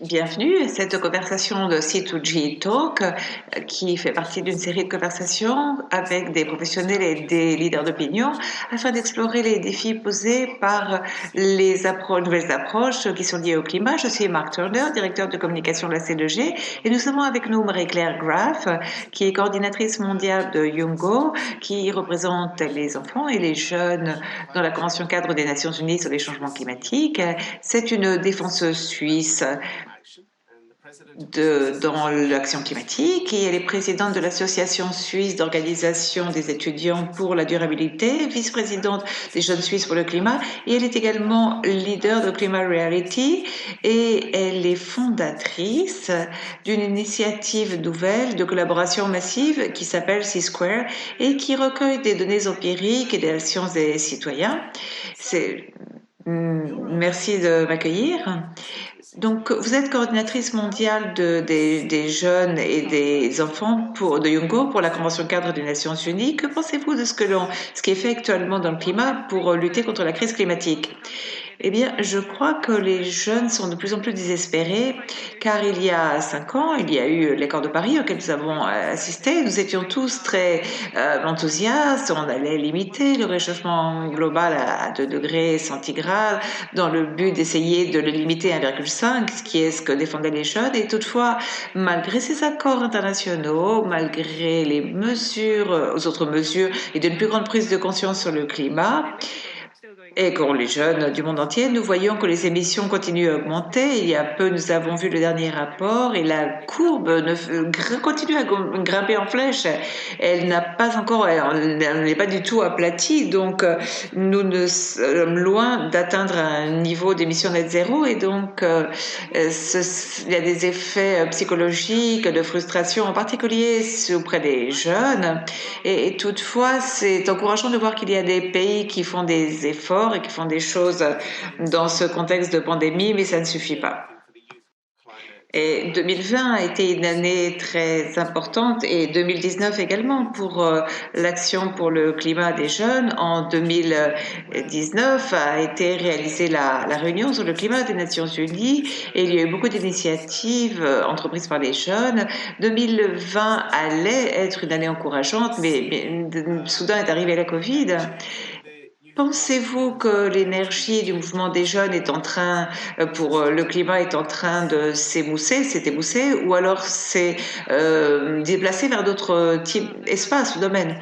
Bienvenue à cette conversation de C2G Talk qui fait partie d'une série de conversations avec des professionnels et des leaders d'opinion afin d'explorer les défis posés par les nouvelles approches qui sont liées au climat. Je suis Mark Turner, directeur de communication de la C2G, et nous avons avec nous Marie-Claire Graff, qui est coordinatrice mondiale de Youngo, qui représente les enfants et les jeunes dans la Convention cadre des Nations Unies sur les changements climatiques. C'est une défenseuse suisse dans l'action climatique et elle est présidente de l'Association suisse d'organisation des étudiants pour la durabilité, vice-présidente des Jeunes Suisses pour le climat, et elle est également leader de Climat Reality et elle est fondatrice d'une initiative nouvelle de collaboration massive qui s'appelle C-Square et qui recueille des données empiriques et des actions des citoyens. Merci de m'accueillir. Donc, vous êtes coordinatrice mondiale des jeunes et des enfants de Youngo pour la Convention cadre des Nations Unies. Que pensez-vous de ce qui est fait actuellement dans le climat pour lutter contre la crise climatique? Eh bien, je crois que les jeunes sont de plus en plus désespérés, car il y a 5 ans, il y a eu l'accord de Paris auquel nous avons assisté. Nous étions tous très enthousiastes. On allait limiter le réchauffement global à 2 degrés centigrades dans le but d'essayer de le limiter à 1,5, ce qui est ce que défendaient les jeunes. Et toutefois, malgré ces accords internationaux, malgré aux autres mesures et d'une plus grande prise de conscience sur le climat, et pour les jeunes du monde entier, nous voyons que les émissions continuent à augmenter. Il y a peu, nous avons vu le dernier rapport et la courbe continue à grimper en flèche. Elle n'est pas du tout aplatie. Donc, nous sommes loin d'atteindre un niveau d'émission net zéro. Et donc, il y a des effets psychologiques, de frustration, en particulier auprès des jeunes. Et toutefois, c'est encourageant de voir qu'il y a des pays qui font des efforts et qui font des choses dans ce contexte de pandémie, mais ça ne suffit pas. Et 2020 a été une année très importante et 2019 également pour l'action pour le climat des jeunes. En 2019 a été réalisée la réunion sur le climat des Nations Unies et il y a eu beaucoup d'initiatives entreprises par les jeunes. 2020 allait être une année encourageante, mais soudain est arrivée la Covid. Pensez-vous que l'énergie du mouvement des jeunes est en train, pour le climat, est en train de s'émousser, ou alors c'est déplacé vers d'autres types espaces ou domaines?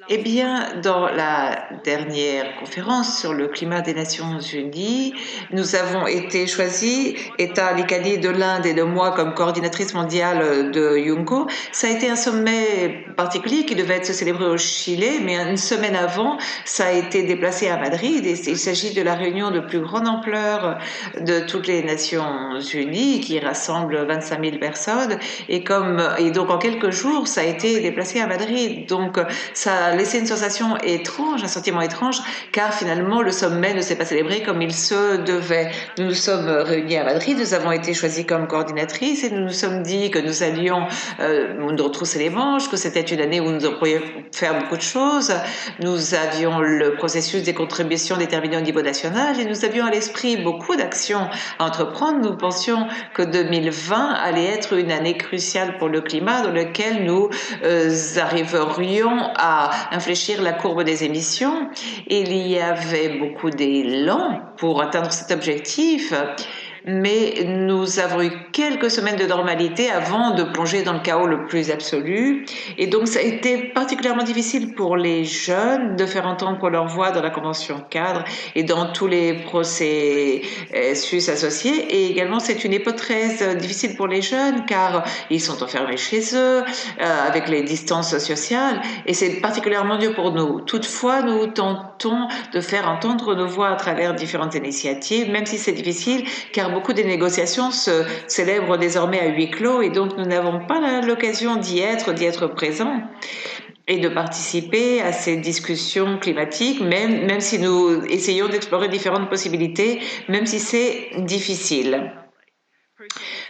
Eh bien, dans la dernière conférence sur le climat des Nations Unies, nous avons été choisis, Etta Alicani de l'Inde et de moi comme coordinatrice mondiale de Youngo. Ça a été un sommet particulier qui devait se célébrer au Chili, mais une semaine avant, ça a été déplacé à Madrid. Et il s'agit de la réunion de plus grande ampleur de toutes les Nations Unies qui rassemble 25 000 personnes. Et donc en quelques jours, ça a été déplacé à Madrid. Donc ça a laissé une sensation étrange, un sentiment étrange, car finalement le sommet ne s'est pas célébré comme il se devait. Nous nous sommes réunis à Madrid, nous avons été choisis comme coordinatrices et nous nous sommes dit que nous allions nous retrousser les manches, que c'était une année où nous pourrions faire beaucoup de choses. Nous avions le processus des contributions déterminées au niveau national et nous avions à l'esprit beaucoup d'actions à entreprendre. Nous pensions que 2020 allait être une année cruciale pour le climat dans laquelle nous arriverions à infléchir la courbe des émissions. Il y avait beaucoup d'élan pour atteindre cet objectif, mais nous avons eu quelques semaines de normalité avant de plonger dans le chaos le plus absolu. Et donc, ça a été particulièrement difficile pour les jeunes de faire entendre leur voix dans la convention cadre et dans tous les processus associés. Et également, c'est une époque très difficile pour les jeunes car ils sont enfermés chez eux avec les distances sociales et c'est particulièrement dur pour nous. Toutefois, nous tentons de faire entendre nos voix à travers différentes initiatives, même si c'est difficile car beaucoup des négociations se célèbrent désormais à huis clos et donc nous n'avons pas l'occasion d'y être présents et de participer à ces discussions climatiques, même si nous essayons d'explorer différentes possibilités, même si c'est difficile.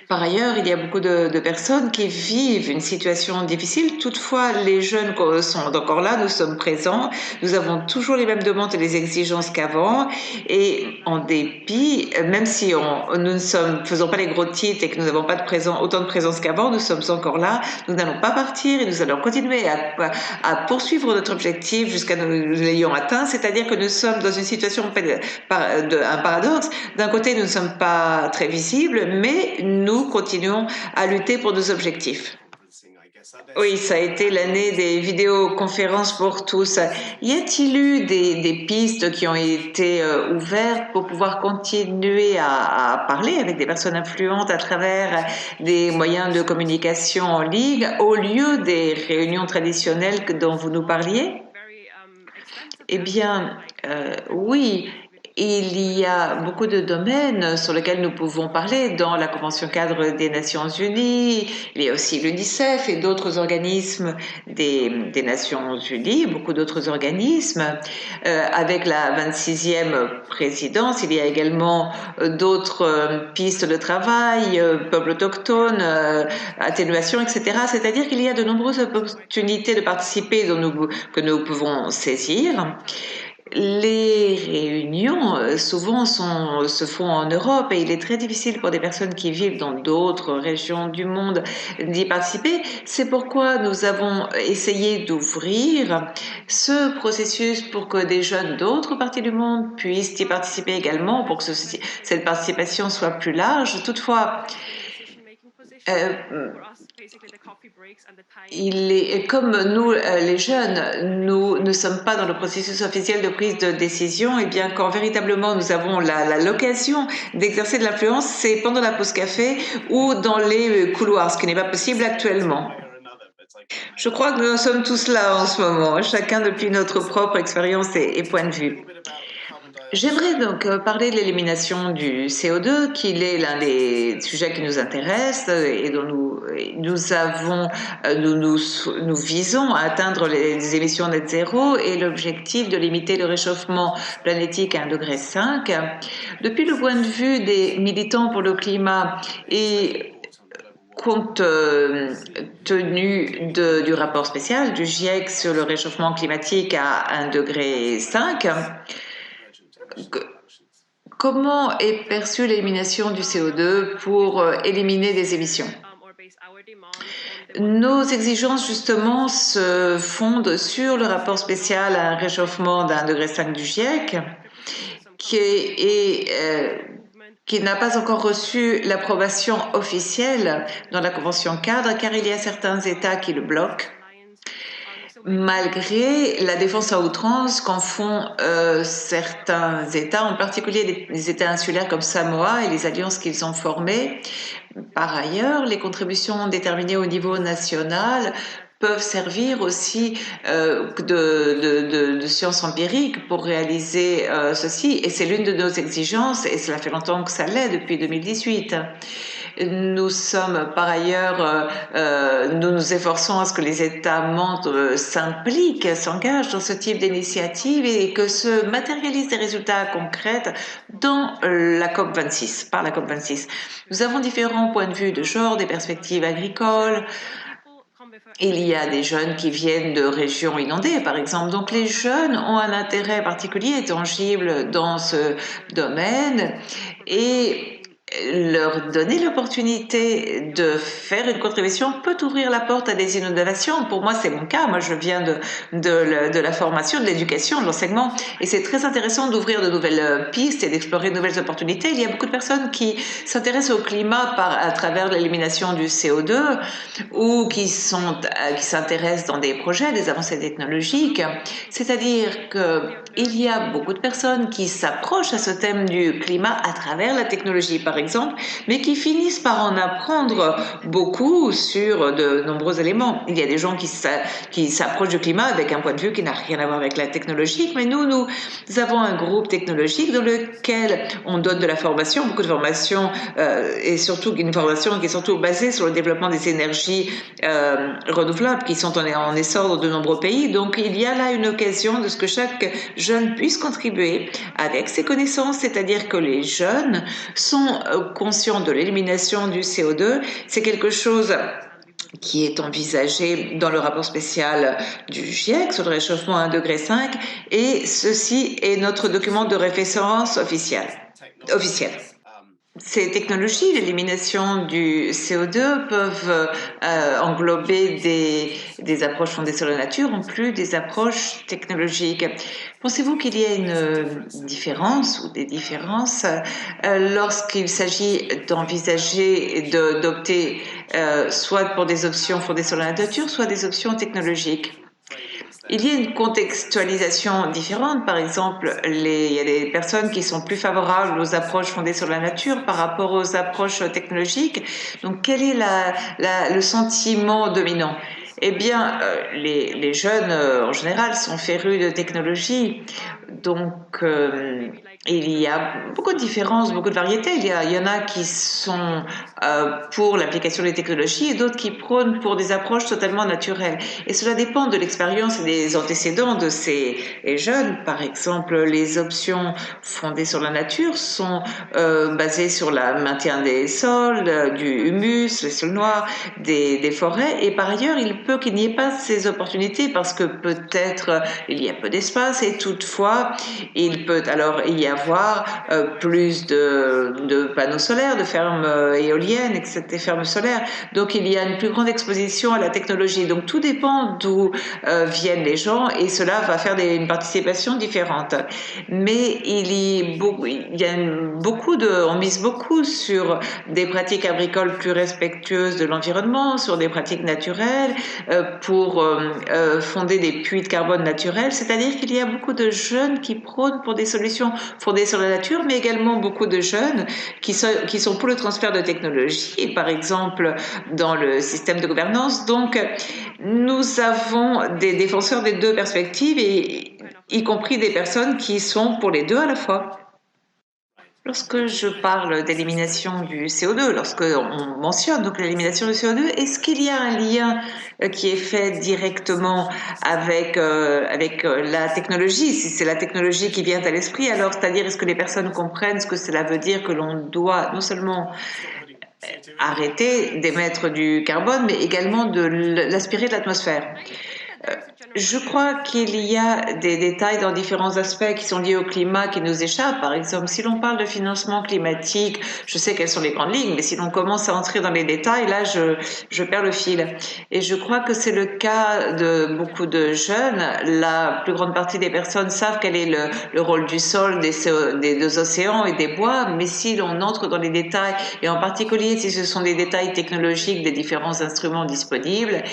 Par ailleurs, il y a beaucoup de personnes qui vivent une situation difficile. Toutefois, les jeunes sont encore là, nous sommes présents, nous avons toujours les mêmes demandes et les exigences qu'avant. Et en dépit, même si nous ne faisons pas les gros titres et que nous n'avons pas autant de présence qu'avant, nous sommes encore là. Nous n'allons pas partir et nous allons continuer à poursuivre notre objectif jusqu'à nous l'ayons atteint. C'est-à-dire que nous sommes dans une situation, un paradoxe. D'un côté, nous ne sommes pas très visibles, mais nous continuons à lutter pour nos objectifs. Oui, ça a été l'année des vidéoconférences pour tous. Y a-t-il eu des pistes qui ont été ouvertes pour pouvoir continuer à parler avec des personnes influentes à travers des moyens de communication en ligne au lieu des réunions traditionnelles dont vous nous parliez? Eh bien, oui, il y a beaucoup de domaines sur lesquels nous pouvons parler dans la Convention cadre des Nations Unies. Il y a aussi l'UNICEF et d'autres organismes des Nations Unies, beaucoup d'autres organismes. Avec la 26e présidence, il y a également d'autres pistes de travail, peuples autochtones, atténuation, etc. C'est-à-dire qu'il y a de nombreuses opportunités de participer que nous pouvons saisir. Les réunions souvent se font en Europe et il est très difficile pour des personnes qui vivent dans d'autres régions du monde d'y participer. C'est pourquoi nous avons essayé d'ouvrir ce processus pour que des jeunes d'autres parties du monde puissent y participer également, pour que cette participation soit plus large. Toutefois, comme nous, les jeunes, nous ne sommes pas dans le processus officiel de prise de décision, et bien quand véritablement nous avons l'occasion d'exercer de l'influence, c'est pendant la pause café ou dans les couloirs, ce qui n'est pas possible actuellement. Je crois que nous en sommes tous là en ce moment, chacun depuis notre propre expérience et point de vue. J'aimerais donc parler de l'élimination du CO2, qui est l'un des sujets qui nous intéressent et dont nous visons à atteindre les émissions net zéro et l'objectif de limiter le réchauffement planétique à 1,5 degré. Depuis le point de vue des militants pour le climat et compte tenu du rapport spécial du GIEC sur le réchauffement climatique à 1,5 degré, comment est perçue l'élimination du CO2 pour éliminer des émissions? Nos exigences, justement, se fondent sur le rapport spécial à un réchauffement d'1,5 degré du GIEC, qui n'a pas encore reçu l'approbation officielle dans la Convention cadre, car il y a certains États qui le bloquent, malgré la défense à outrance qu'en font certains États, en particulier les États insulaires comme Samoa et les alliances qu'ils ont formées. Par ailleurs, les contributions déterminées au niveau national peuvent servir aussi de science empirique pour réaliser ceci, et c'est l'une de nos exigences, et cela fait longtemps que ça l'est, depuis 2018. Nous sommes par ailleurs, nous nous efforçons à ce que les États membres s'impliquent, s'engagent dans ce type d'initiative et que se matérialisent des résultats concrets dans la COP26, par la COP26. Nous avons différents points de vue de genre, des perspectives agricoles. Il y a des jeunes qui viennent de régions inondées, par exemple. Donc les jeunes ont un intérêt particulier et tangible dans ce domaine et leur donner l'opportunité de faire une contribution peut ouvrir la porte à des innovations. Pour moi, c'est mon cas. Moi, je viens de la formation, de l'éducation, de l'enseignement. Et c'est très intéressant d'ouvrir de nouvelles pistes et d'explorer de nouvelles opportunités. Il y a beaucoup de personnes qui s'intéressent au climat à travers l'élimination du CO2 ou qui s'intéressent dans des projets, des avancées technologiques. C'est-à-dire qu'il y a beaucoup de personnes qui s'approchent à ce thème du climat à travers la technologie, par exemple, mais qui finissent par en apprendre beaucoup sur de nombreux éléments. Il y a des gens qui s'approchent du climat avec un point de vue qui n'a rien à voir avec la technologie, mais nous avons un groupe technologique dans lequel on donne de la formation, beaucoup de formation, et surtout une formation qui est surtout basée sur le développement des énergies renouvelables qui sont en essor dans de nombreux pays. Donc il y a là une occasion de ce que chaque jeune puisse contribuer avec ses connaissances, c'est-à-dire que les jeunes sont conscients de l'élimination du CO2. C'est quelque chose qui est envisagé dans le rapport spécial du GIEC sur le réchauffement à 1,5 degré, et ceci est notre document de référence officiel. Ces technologies, l'élimination du CO2, peuvent englober des approches fondées sur la nature, en plus des approches technologiques. Pensez-vous qu'il y a une différence ou des différences lorsqu'il s'agit d'envisager d'opter soit pour des options fondées sur la nature, soit des options technologiques? Il y a une contextualisation différente. Par exemple, il y a des personnes qui sont plus favorables aux approches fondées sur la nature par rapport aux approches technologiques. Donc, quel est le sentiment dominant? Eh bien, les jeunes, en général, sont férus de technologie. Donc, il y a beaucoup de différences, beaucoup de variétés. Il y en a qui sont pour l'application des technologies et d'autres qui prônent pour des approches totalement naturelles. Et cela dépend de l'expérience et des antécédents de ces jeunes. Par exemple, les options fondées sur la nature sont basées sur le maintien des sols, du humus, les sols noirs, des forêts. Et par ailleurs, il peut qu'il n'y ait pas ces opportunités parce que peut-être il y a peu d'espace et toutefois, il peut alors y avoir plus de panneaux solaires, de fermes éoliennes, etc., des fermes solaires. Donc, il y a une plus grande exposition à la technologie. Donc, tout dépend d'où viennent les gens et cela va faire une participation différente. Mais on mise beaucoup sur des pratiques agricoles plus respectueuses de l'environnement, sur des pratiques naturelles pour fonder des puits de carbone naturels. C'est-à-dire qu'il y a beaucoup de jeunes qui prônent pour des solutions fondées sur la nature, mais également beaucoup de jeunes qui sont pour le transfert de technologies, par exemple dans le système de gouvernance. Donc, nous avons des défenseurs des deux perspectives, y compris des personnes qui sont pour les deux à la fois. Lorsque je parle d'élimination du CO2, lorsque on mentionne donc l'élimination du CO2, est-ce qu'il y a un lien qui est fait directement avec la technologie? Si c'est la technologie qui vient à l'esprit, alors c'est-à-dire est-ce que les personnes comprennent ce que cela veut dire que l'on doit non seulement arrêter d'émettre du carbone, mais également de l'aspirer de l'atmosphère? Je crois qu'il y a des détails dans différents aspects qui sont liés au climat qui nous échappent. Par exemple, si l'on parle de financement climatique, je sais quelles sont les grandes lignes, mais si l'on commence à entrer dans les détails, là, je perds le fil. Et je crois que c'est le cas de beaucoup de jeunes. La plus grande partie des personnes savent quel est le rôle du sol, des deux océans et des bois, mais si l'on entre dans les détails, et en particulier si ce sont des détails technologiques des différents instruments disponibles,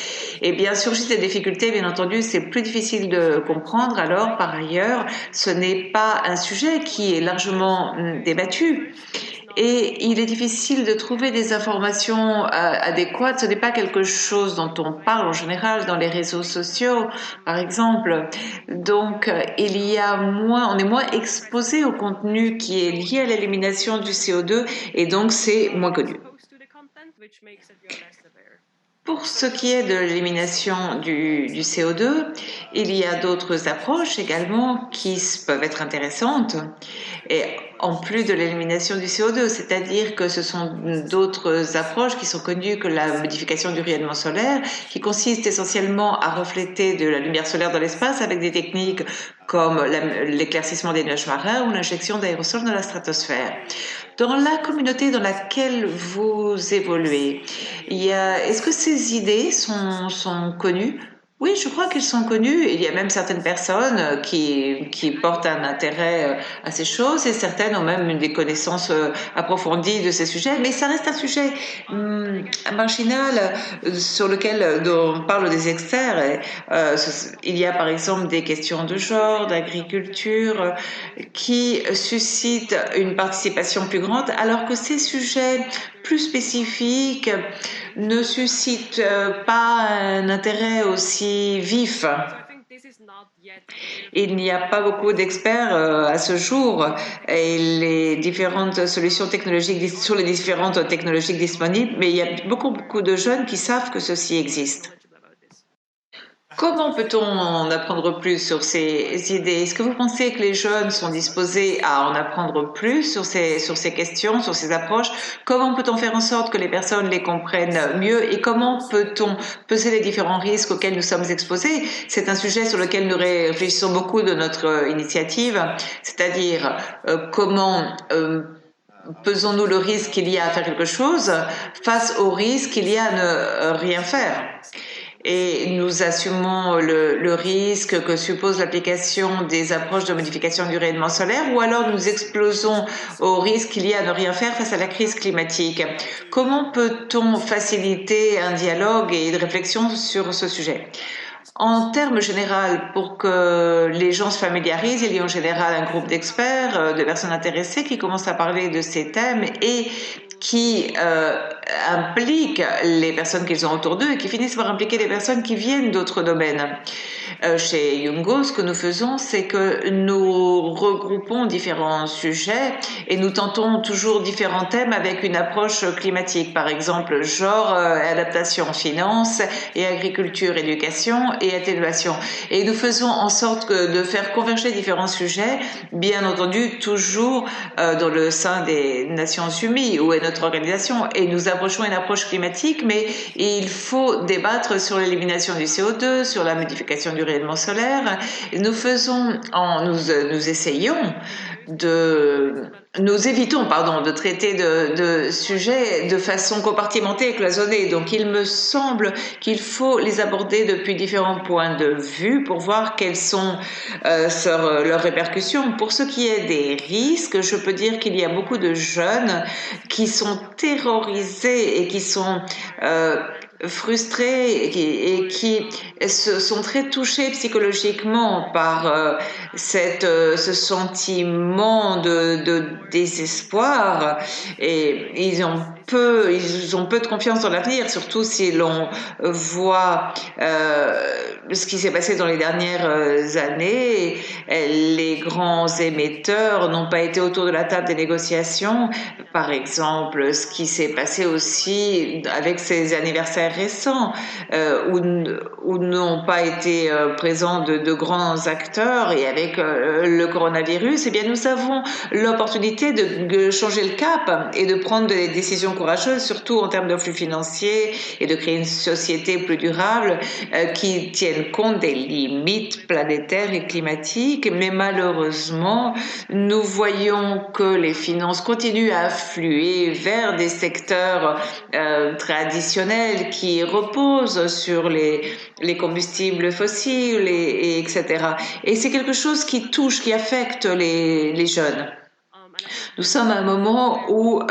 eh bien, surgissent des difficultés, bien entendu, c'est plus difficile de comprendre. Alors, par ailleurs, ce n'est pas un sujet qui est largement débattu. Et il est difficile de trouver des informations adéquates. Ce n'est pas quelque chose dont on parle en général dans les réseaux sociaux, par exemple. Donc, on est moins exposé au contenu qui est lié à l'élimination du CO2 et donc c'est moins connu. Pour ce qui est de l'élimination du CO2, il y a d'autres approches également qui peuvent être intéressantes. Et en plus de l'élimination du CO2, c'est-à-dire que ce sont d'autres approches qui sont connues que la modification du rayonnement solaire, qui consiste essentiellement à refléter de la lumière solaire dans l'espace avec des techniques comme l'éclaircissement des nuages marins ou l'injection d'aérosols dans la stratosphère. Dans la communauté dans laquelle vous évoluez, est-ce que ces idées sont connues? Oui, je crois qu'elles sont connues. Il y a même certaines personnes qui portent un intérêt à ces choses et certaines ont même des connaissances approfondies de ces sujets. Mais ça reste un sujet marginal sur lequel dont parlent des experts. Il y a par exemple des questions de genre, d'agriculture qui suscitent une participation plus grande, alors que ces sujets plus spécifiques ne suscitent pas un intérêt aussi vif. Il n'y a pas beaucoup d'experts à ce jour et les différentes solutions technologiques sur les différentes technologies disponibles, mais il y a beaucoup de jeunes qui savent que ceci existe. Comment peut-on en apprendre plus sur ces idées? Est-ce que vous pensez que les jeunes sont disposés à en apprendre plus sur ces questions, sur ces approches? Comment peut-on faire en sorte que les personnes les comprennent mieux et comment peut-on peser les différents risques auxquels nous sommes exposés? C'est un sujet sur lequel nous réfléchissons beaucoup de notre initiative, c'est-à-dire comment pesons-nous le risque qu'il y a à faire quelque chose face au risque qu'il y a à ne rien faire. Et nous assumons le risque que suppose l'application des approches de modification du rayonnement solaire ou alors nous explosons au risque qu'il y a à ne rien faire face à la crise climatique. Comment peut-on faciliter un dialogue et une réflexion sur ce sujet? En termes généraux, pour que les gens se familiarisent, il y a en général un groupe d'experts, de personnes intéressées qui commencent à parler de ces thèmes et qui impliquent les personnes qu'ils ont autour d'eux et qui finissent par impliquer les personnes qui viennent d'autres domaines. Chez Youngo, ce que nous faisons, c'est que nous regroupons différents sujets et nous tentons toujours différents thèmes avec une approche climatique, par exemple genre, adaptation, finance et agriculture, éducation et atténuation. Et nous faisons en sorte de faire converger différents sujets, bien entendu toujours dans le sein des Nations Unies où est notre organisation et nous approchons une approche climatique, mais il faut débattre sur l'élimination du CO2, sur la modification du rayonnement solaire. Nous essayons nous évitons, de traiter de sujets de façon compartimentée et cloisonnée. Donc, il me semble qu'il faut les aborder depuis différents points de vue pour voir quelles sont leurs répercussions. Pour ce qui est des risques, je peux dire qu'il y a beaucoup de jeunes qui sont terrorisés et qui sont frustrés et qui sont très touchés psychologiquement par ce sentiment de désespoir et ils ont peu de confiance dans l'avenir, surtout si l'on voit ce qui s'est passé dans les dernières années. Les grands émetteurs n'ont pas été autour de la table des négociations. Par exemple, ce qui s'est passé aussi avec ces anniversaires récents où n'ont pas été présents de grands acteurs et avec le coronavirus, eh bien nous avons l'opportunité de changer le cap et de prendre des décisions courageuses, surtout en termes de flux financiers et de créer une société plus durable qui tienne compte des limites planétaires et climatiques. Mais malheureusement, nous voyons que les finances continuent à affluer vers des secteurs traditionnels qui reposent sur les combustibles fossiles etc. Et c'est quelque chose qui touche, qui affecte les jeunes. Nous sommes à un moment où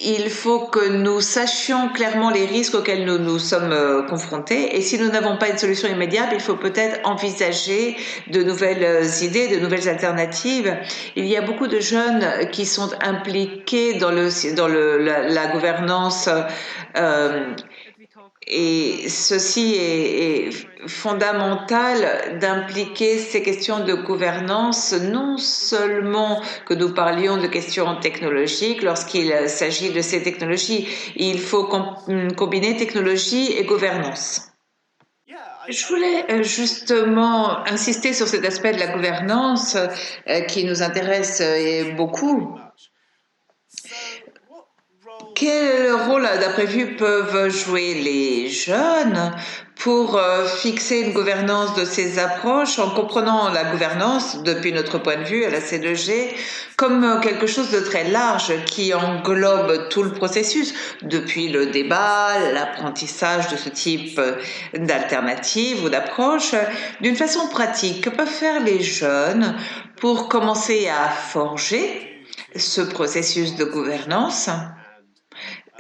il faut que nous sachions clairement les risques auxquels nous sommes confrontés et si nous n'avons pas une solution immédiate, il faut peut-être envisager de nouvelles idées, de nouvelles alternatives. Il y a beaucoup de jeunes qui sont impliqués dans la gouvernance et ceci est fondamental d'impliquer ces questions de gouvernance, non seulement que nous parlions de questions technologiques lorsqu'il s'agit de ces technologies, il faut combiner technologie et gouvernance. Je voulais justement insister sur cet aspect de la gouvernance qui nous intéresse beaucoup. Quel rôle, d'après vous, peuvent jouer les jeunes pour fixer une gouvernance de ces approches en comprenant la gouvernance, depuis notre point de vue à la C2G, comme quelque chose de très large qui englobe tout le processus, depuis le débat, l'apprentissage de ce type d'alternative ou d'approche, d'une façon pratique. Que peuvent faire les jeunes pour commencer à forger ce processus de gouvernance,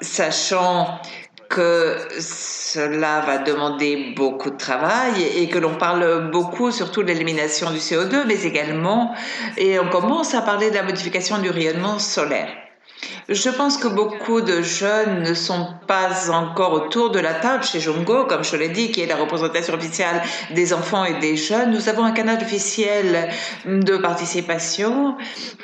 sachant que cela va demander beaucoup de travail et que l'on parle beaucoup surtout de l'élimination du CO2, mais également, et on commence à parler de la modification du rayonnement solaire. Je pense que beaucoup de jeunes ne sont pas encore autour de la table chez Jongo, comme je l'ai dit, qui est la représentation officielle des enfants et des jeunes. Nous avons un canal officiel de participation,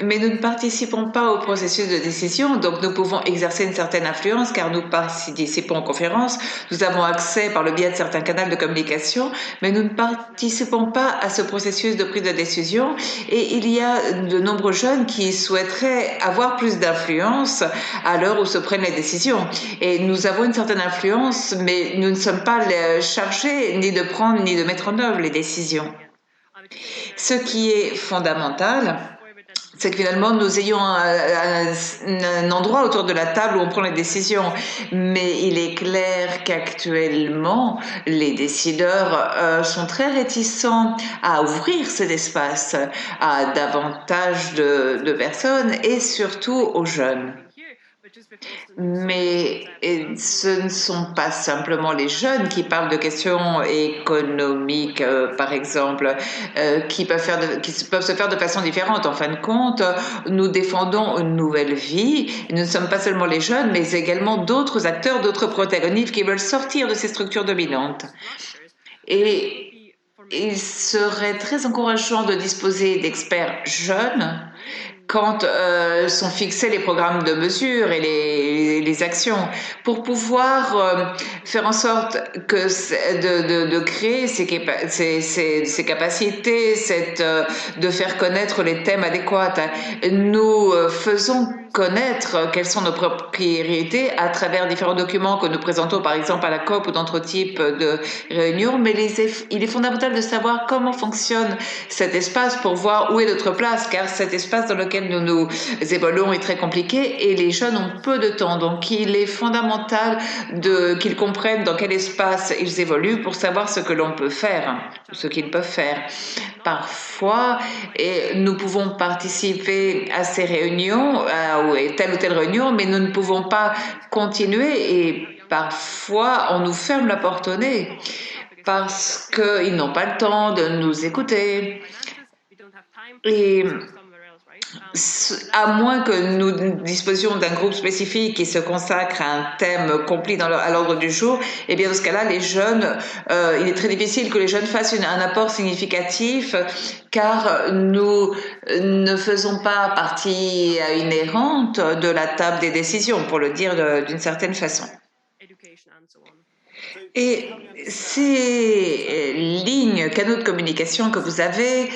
mais nous ne participons pas au processus de décision, donc nous pouvons exercer une certaine influence car nous participons aux conférences, nous avons accès par le biais de certains canaux de communication, mais nous ne participons pas à ce processus de prise de décision et il y a de nombreux jeunes qui souhaiteraient avoir plus d'influence à l'heure où se prennent les décisions. Et nous avons une certaine influence, mais nous ne sommes pas chargés ni de prendre ni de mettre en œuvre les décisions. Ce qui est fondamental, c'est que finalement nous ayons un endroit autour de la table où on prend les décisions. Mais il est clair qu'actuellement, les décideurs sont très réticents à ouvrir cet espace à davantage de personnes et surtout aux jeunes. Mais ce ne sont pas simplement les jeunes qui parlent de questions économiques, par exemple, qui peuvent se faire de façon différente. En fin de compte, nous défendons une nouvelle vie. Nous ne sommes pas seulement les jeunes, mais également d'autres acteurs, d'autres protagonistes qui veulent sortir de ces structures dominantes. Et il serait très encourageant de disposer d'experts jeunes quand sont fixés les programmes de mesure et les actions pour pouvoir faire en sorte que de créer ces capacités, de faire connaître les thèmes adéquats. Nous faisons connaître quelles sont nos priorités à travers différents documents que nous présentons par exemple à la COP ou d'autres types de réunions, mais il est fondamental de savoir comment fonctionne cet espace pour voir où est notre place, car cet espace dans lequel nous évoluons est très compliqué et les jeunes ont peu de temps, donc il est fondamental qu'ils comprennent dans quel espace ils évoluent pour savoir ce que l'on peut faire, ce qu'ils peuvent faire. Parfois, et nous pouvons participer à ces réunions, ou telle ou telle réunion, mais nous ne pouvons pas continuer et parfois on nous ferme la porte au nez parce qu'ils n'ont pas le temps de nous écouter. Et à moins que nous disposions d'un groupe spécifique qui se consacre à un thème complet à l'ordre du jour, eh bien dans ce cas-là, les jeunes, il est très difficile que les jeunes fassent un apport significatif car nous ne faisons pas partie inhérente de la table des décisions, pour le dire d'une certaine façon. Et ces lignes, canaux de communication que vous avez,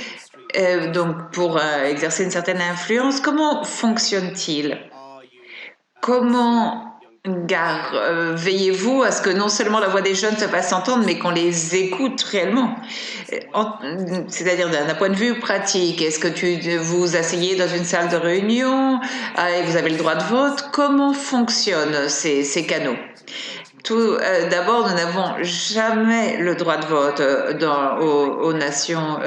donc pour exercer une certaine influence, comment fonctionne-t-il? Comment veillez-vous à ce que non seulement la voix des jeunes se fasse entendre, mais qu'on les écoute réellement? C'est-à-dire d'un point de vue pratique, est-ce que vous asseyez dans une salle de réunion et vous avez le droit de vote? Comment fonctionnent ces canaux? D'abord, nous n'avons jamais le droit de vote aux Nations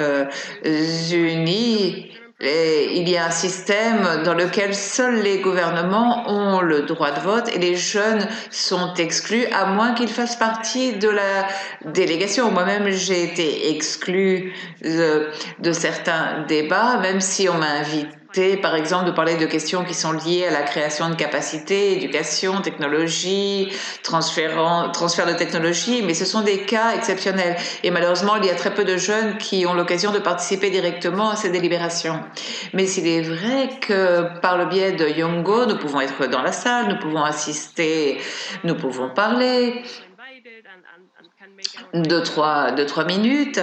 Unies. Il y a un système dans lequel seuls les gouvernements ont le droit de vote et les jeunes sont exclus à moins qu'ils fassent partie de la délégation. Moi-même, j'ai été exclue de certains débats, même si on m'a invité par exemple de parler de questions qui sont liées à la création de capacités, éducation, technologie, transfert de technologie, mais ce sont des cas exceptionnels. Et malheureusement, il y a très peu de jeunes qui ont l'occasion de participer directement à ces délibérations. Mais il est vrai que par le biais de Yongo, nous pouvons être dans la salle, nous pouvons assister, nous pouvons parler 2-3 minutes.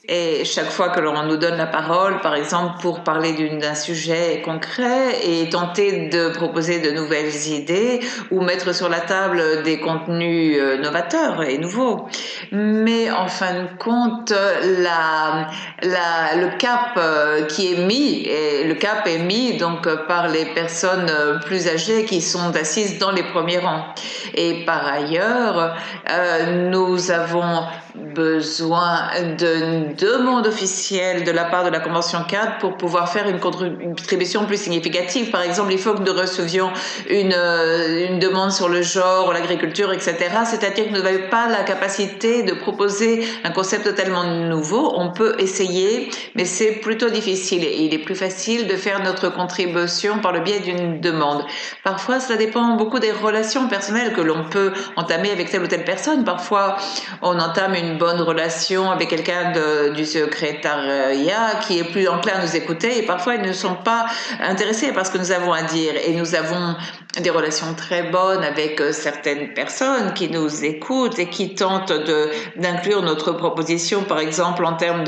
Et chaque fois que l'on nous donne la parole, par exemple, pour parler d'un sujet concret et tenter de proposer de nouvelles idées ou mettre sur la table des contenus novateurs et nouveaux. Mais en fin de compte, le cap qui est mis, et le cap est mis donc par les personnes plus âgées qui sont assises dans les premiers rangs. Et par ailleurs, nous avons besoin d'une demande officielle de la part de la Convention cadre pour pouvoir faire une contribution plus significative. Par exemple, il faut que nous recevions une demande sur le genre, l'agriculture, etc. C'est-à-dire que nous n'avons pas la capacité de proposer un concept totalement nouveau. On peut essayer, mais c'est plutôt difficile. Et il est plus facile de faire notre contribution par le biais d'une demande. Parfois, cela dépend beaucoup des relations personnelles que l'on peut entamer avec telle ou telle personne. Parfois, on entame une bonne relation avec quelqu'un du secrétariat qui est plus enclin à nous écouter et parfois ils ne sont pas intéressés par ce que nous avons à dire et nous avons des relations très bonnes avec certaines personnes qui nous écoutent et qui tentent d'inclure notre proposition, par exemple en termes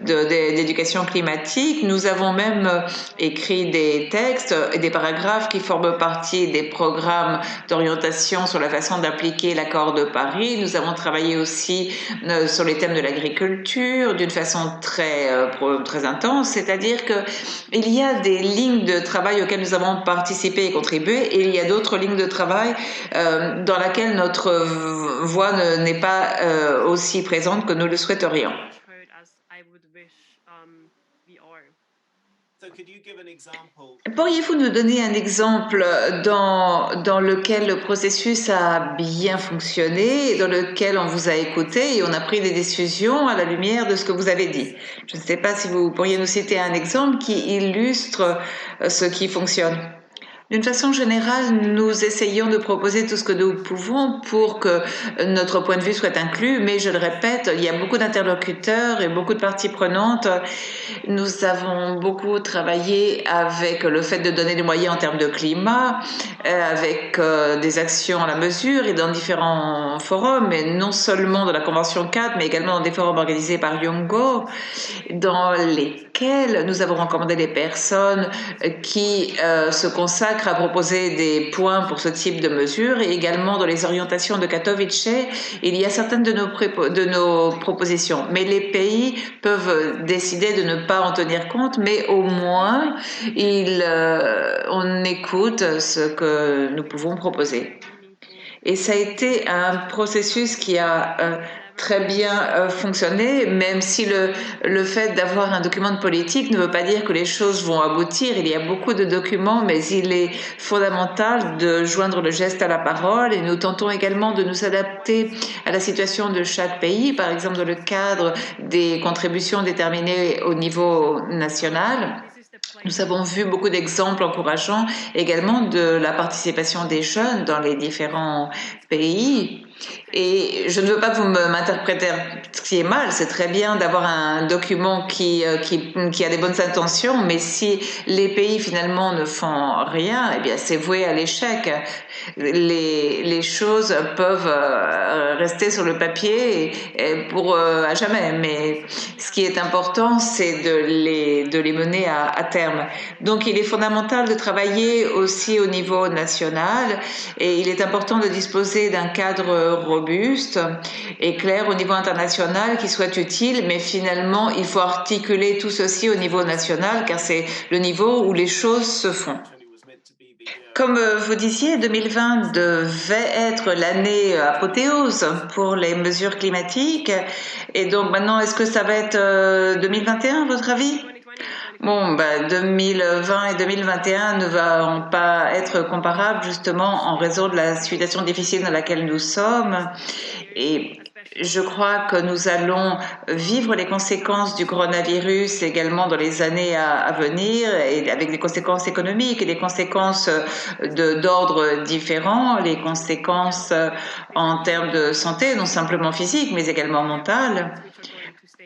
d'éducation climatique. Nous avons même écrit des textes et des paragraphes qui forment partie des programmes d'orientation sur la façon d'appliquer l'accord de Paris. Nous avons travaillé aussi sur les thèmes de l'agriculture d'une façon très intense, c'est-à-dire que il y a des lignes de travail auxquelles nous avons participé et contribué et il y a d'autres lignes de travail dans lesquelles notre voix n'est pas aussi présente que nous le souhaiterions. Pourriez-vous nous donner un exemple dans lequel le processus a bien fonctionné, dans lequel on vous a écouté et on a pris des décisions à la lumière de ce que vous avez dit? Je ne sais pas si vous pourriez nous citer un exemple qui illustre ce qui fonctionne. D'une façon générale, nous essayons de proposer tout ce que nous pouvons pour que notre point de vue soit inclus, mais je le répète, il y a beaucoup d'interlocuteurs et beaucoup de parties prenantes. Nous avons beaucoup travaillé avec le fait de donner des moyens en termes de climat, avec des actions à la mesure et dans différents forums, et non seulement dans la Convention cadre, mais également dans des forums organisés par Youngo, dans lesquels nous avons recommandé des personnes qui se consacrent à proposer des points pour ce type de mesures et également dans les orientations de Katowice, il y a certaines de nos propositions. Mais les pays peuvent décider de ne pas en tenir compte, mais au moins on écoute ce que nous pouvons proposer. Et ça a été un processus qui a très bien fonctionné, même si le fait d'avoir un document de politique ne veut pas dire que les choses vont aboutir. Il y a beaucoup de documents, mais il est fondamental de joindre le geste à la parole et nous tentons également de nous adapter à la situation de chaque pays, par exemple dans le cadre des contributions déterminées au niveau national. Nous avons vu beaucoup d'exemples encourageants également de la participation des jeunes dans les différents pays. Et je ne veux pas que vous m'interprétiez mal, c'est très bien d'avoir un document qui a des bonnes intentions, mais si les pays finalement ne font rien, eh bien c'est voué à l'échec. Les choses peuvent rester sur le papier pour à jamais, mais ce qui est important, c'est de les mener à terme. Donc il est fondamental de travailler aussi au niveau national et il est important de disposer d'un cadre robuste et clair au niveau international qui soit utile, mais finalement il faut articuler tout ceci au niveau national car c'est le niveau où les choses se font. Comme vous disiez, 2020 devait être l'année apothéose pour les mesures climatiques. Et donc maintenant, est-ce que ça va être 2021 à votre avis? Bon, 2020 et 2021 ne vont pas être comparables justement en raison de la situation difficile dans laquelle nous sommes. Et je crois que nous allons vivre les conséquences du coronavirus également dans les années à venir, et avec des conséquences économiques et des conséquences d'ordre différents, les conséquences en termes de santé, non simplement physique, mais également mentale.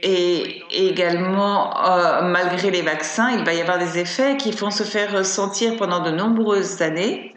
Et également, malgré les vaccins, il va y avoir des effets qui vont se faire ressentir pendant de nombreuses années.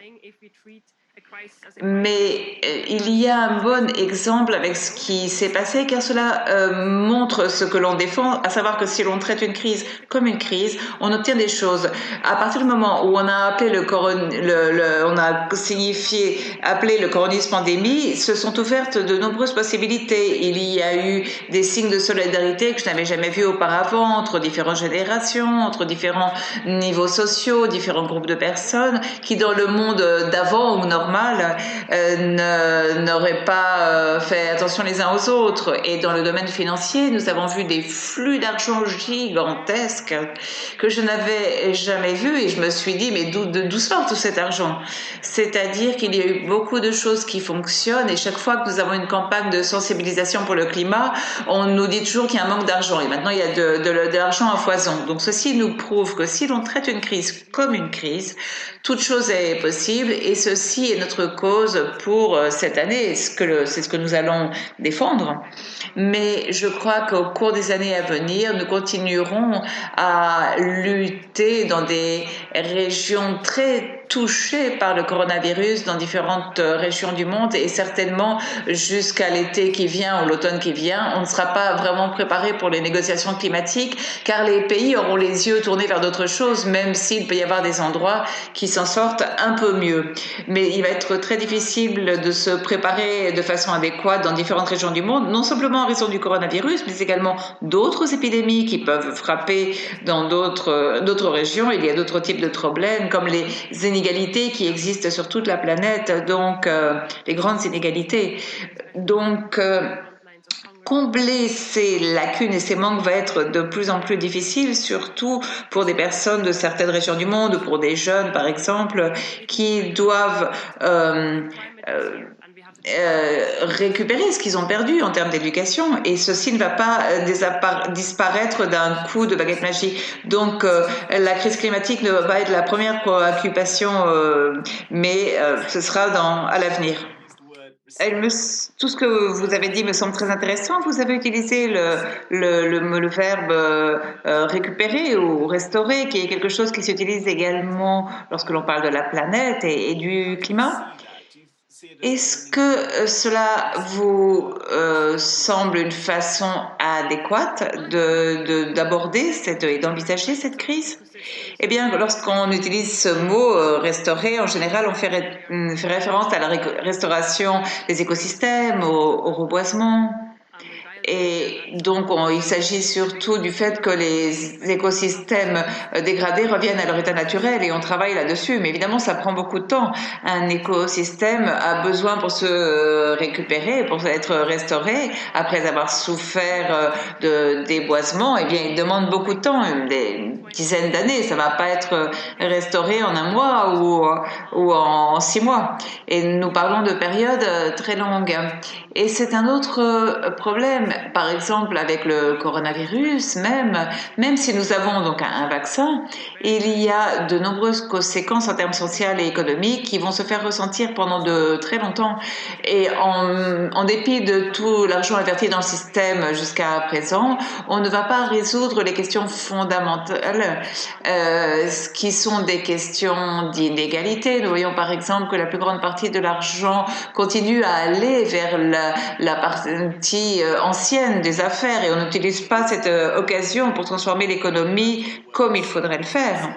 Mais il y a un bon exemple avec ce qui s'est passé car cela montre ce que l'on défend, à savoir que si l'on traite une crise comme une crise, on obtient des choses. À partir du moment où on a appelé on a signifié appeler le coronavirus pandémie, se sont ouvertes de nombreuses possibilités. Il y a eu des signes de solidarité que je n'avais jamais vus auparavant entre différentes générations, entre différents niveaux sociaux, différents groupes de personnes qui dans le monde d'avant ou normal mal n'auraient pas fait attention les uns aux autres. Et dans le domaine financier, nous avons vu des flux d'argent gigantesques que je n'avais jamais vus et je me suis dit, mais d'où sort tout cet argent? C'est-à-dire qu'il y a eu beaucoup de choses qui fonctionnent et chaque fois que nous avons une campagne de sensibilisation pour le climat, on nous dit toujours qu'il y a un manque d'argent et maintenant il y a de l'argent à foison. Donc ceci nous prouve que si l'on traite une crise comme une crise, toute chose est possible et ceci est notre cause pour cette année. C'est ce que nous allons défendre. Mais je crois qu'au cours des années à venir, nous continuerons à lutter dans des régions très touchées par le coronavirus dans différentes régions du monde et certainement jusqu'à l'été qui vient ou l'automne qui vient, on ne sera pas vraiment préparé pour les négociations climatiques car les pays auront les yeux tournés vers d'autres choses, même s'il peut y avoir des endroits qui s'en sortent un peu mieux. Mais il va être très difficile de se préparer de façon adéquate dans différentes régions du monde, non simplement en raison du coronavirus, mais également d'autres épidémies qui peuvent frapper dans d'autres régions. Il y a d'autres types de problèmes comme les inégalités qui existent sur toute la planète, donc les grandes inégalités. Donc combler ces lacunes et ces manques va être de plus en plus difficile, surtout pour des personnes de certaines régions du monde, ou pour des jeunes par exemple, qui doivent récupérer ce qu'ils ont perdu en termes d'éducation et ceci ne va pas disparaître d'un coup de baguette magique. Donc la crise climatique ne va pas être la première préoccupation, mais ce sera à l'avenir. Tout ce que vous avez dit me semble très intéressant. Vous avez utilisé le verbe récupérer ou restaurer, qui est quelque chose qui s'utilise également lorsque l'on parle de la planète et du climat. Est-ce que cela vous semble une façon adéquate d'aborder et d'envisager cette crise? Eh bien, lorsqu'on utilise ce mot restaurer, en général, on fait référence à la restauration des écosystèmes, au reboisement. Et donc, il s'agit surtout du fait que les écosystèmes dégradés reviennent à leur état naturel et on travaille là-dessus. Mais évidemment, ça prend beaucoup de temps. Un écosystème a besoin pour se récupérer, pour être restauré, après avoir souffert de déboisement, eh bien, il demande beaucoup de temps, des dizaines d'années. Ça ne va pas être restauré en un mois ou en 6 mois. Et nous parlons de périodes très longues. Et c'est un autre problème, par exemple avec le coronavirus, même si nous avons donc un vaccin, il y a de nombreuses conséquences en termes sociaux et économiques qui vont se faire ressentir pendant de très longtemps. Et en dépit de tout l'argent inverti dans le système jusqu'à présent, on ne va pas résoudre les questions fondamentales, qui sont des questions d'inégalité. Nous voyons par exemple que la plus grande partie de l'argent continue à aller vers la partie ancienne des affaires et on n'utilise pas cette occasion pour transformer l'économie comme il faudrait le faire.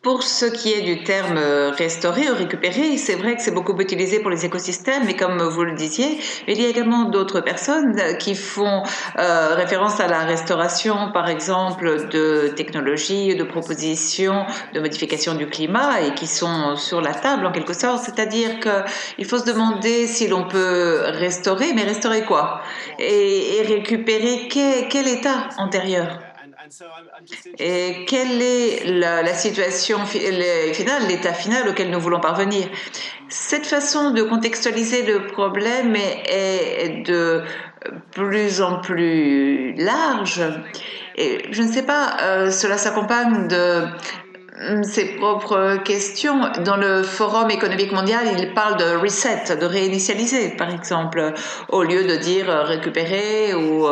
Pour ce qui est du terme restaurer ou récupérer, c'est vrai que c'est beaucoup utilisé pour les écosystèmes, mais comme vous le disiez, il y a également d'autres personnes qui font référence à la restauration, par exemple, de technologies, de propositions, de modification du climat et qui sont sur la table en quelque sorte. C'est-à-dire qu'il faut se demander si l'on peut restaurer, mais restaurer quoi? Et récupérer quel état antérieur? Et quelle est la situation finale, l'état final auquel nous voulons parvenir? Cette façon de contextualiser le problème est de plus en plus large. Et je ne sais pas, cela s'accompagne de ses propres questions. Dans le Forum économique mondial, il parle de reset, de réinitialiser, par exemple, au lieu de dire récupérer ou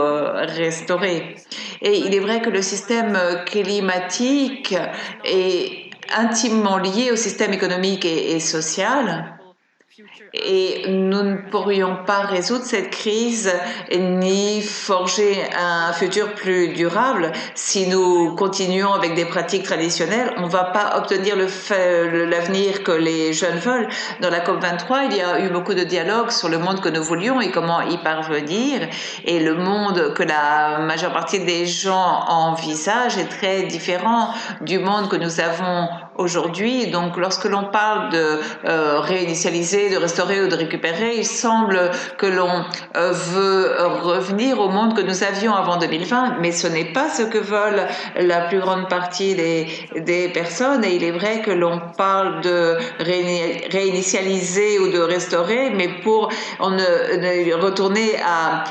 restaurer. Et il est vrai que le système climatique est intimement lié au système économique et social. Et nous ne pourrions pas résoudre cette crise ni forger un futur plus durable si nous continuons avec des pratiques traditionnelles. On ne va pas obtenir l'avenir que les jeunes veulent. Dans la COP23, il y a eu beaucoup de dialogues sur le monde que nous voulions et comment y parvenir. Et le monde que la majeure partie des gens envisagent est très différent du monde que nous avons aujourd'hui. Donc, lorsque l'on parle de réinitialiser, de restaurer ou de récupérer, il semble que l'on veut revenir au monde que nous avions avant 2020, mais ce n'est pas ce que veulent la plus grande partie des personnes. Et il est vrai que l'on parle de réinitialiser ou de restaurer, mais pour retourner à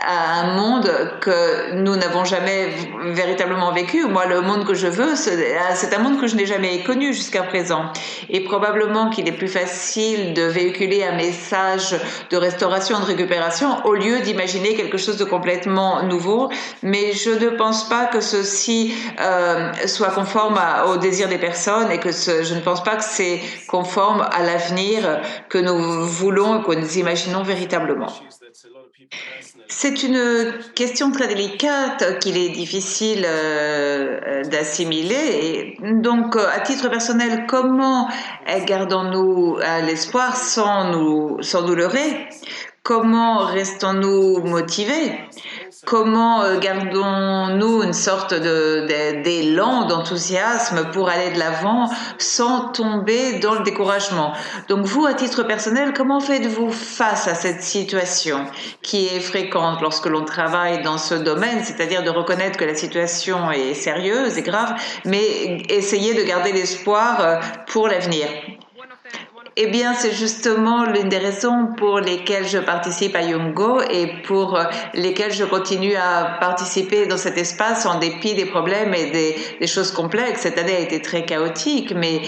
un monde que nous n'avons jamais véritablement vécu. Moi, le monde que je veux, c'est un monde que je n'ai jamais connu jusqu'à présent. Et probablement qu'il est plus facile de véhiculer un message de restauration, de récupération, au lieu d'imaginer quelque chose de complètement nouveau. Mais je ne pense pas que ceci soit conforme au désir des personnes et que je ne pense pas que c'est conforme à l'avenir que nous voulons et que nous imaginons véritablement. C'est une question très délicate qu'il est difficile d'assimiler. Et donc, à titre personnel, comment gardons-nous l'espoir sans nous leurrer? Comment restons-nous motivés? Comment gardons-nous une sorte d'élan, d'enthousiasme pour aller de l'avant sans tomber dans le découragement? Donc vous, à titre personnel, comment faites-vous face à cette situation qui est fréquente lorsque l'on travaille dans ce domaine, c'est-à-dire de reconnaître que la situation est sérieuse et grave, mais essayer de garder l'espoir pour l'avenir? Eh bien, c'est justement l'une des raisons pour lesquelles je participe à Youngo et pour lesquelles je continue à participer dans cet espace en dépit des problèmes et des choses complexes. Cette année a été très chaotique, mais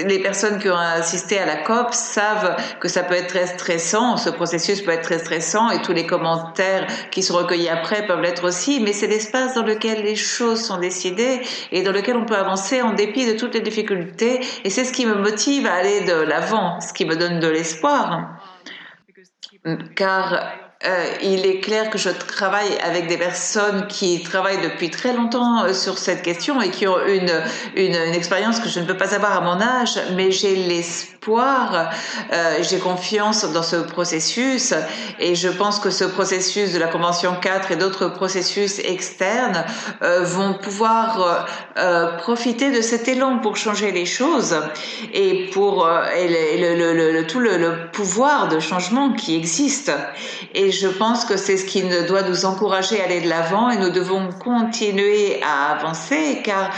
les personnes qui ont assisté à la COP savent que ça peut être très stressant, ce processus peut être très stressant et tous les commentaires qui sont recueillis après peuvent l'être aussi, mais c'est l'espace dans lequel les choses sont décidées et dans lequel on peut avancer en dépit de toutes les difficultés, et c'est ce qui me motive à aller de l'avant, ce qui me donne de l'espoir, car il est clair que je travaille avec des personnes qui travaillent depuis très longtemps sur cette question et qui ont une expérience que je ne peux pas avoir à mon âge, mais j'ai l'espoir, j'ai confiance dans ce processus, et je pense que ce processus de la Convention 4 et d'autres processus externes vont pouvoir profiter de cet élan pour changer les choses et pour tout le pouvoir de changement qui existe. Et je pense que c'est ce qui doit nous encourager à aller de l'avant, et nous devons continuer à avancer, car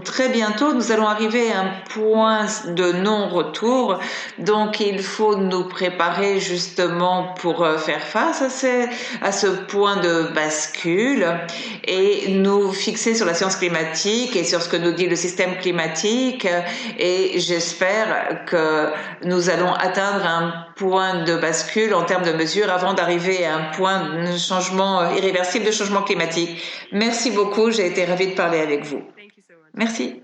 très bientôt nous allons arriver à un point de non-retour. Donc il faut nous préparer justement pour faire face à ce point de bascule et nous fixer sur la science climatique et sur ce que nous dit le système climatique, et j'espère que nous allons atteindre un point de bascule en termes de mesures avant d'arriver à un point de changement irréversible de changement climatique. Merci beaucoup, j'ai été ravie de parler avec vous. Merci.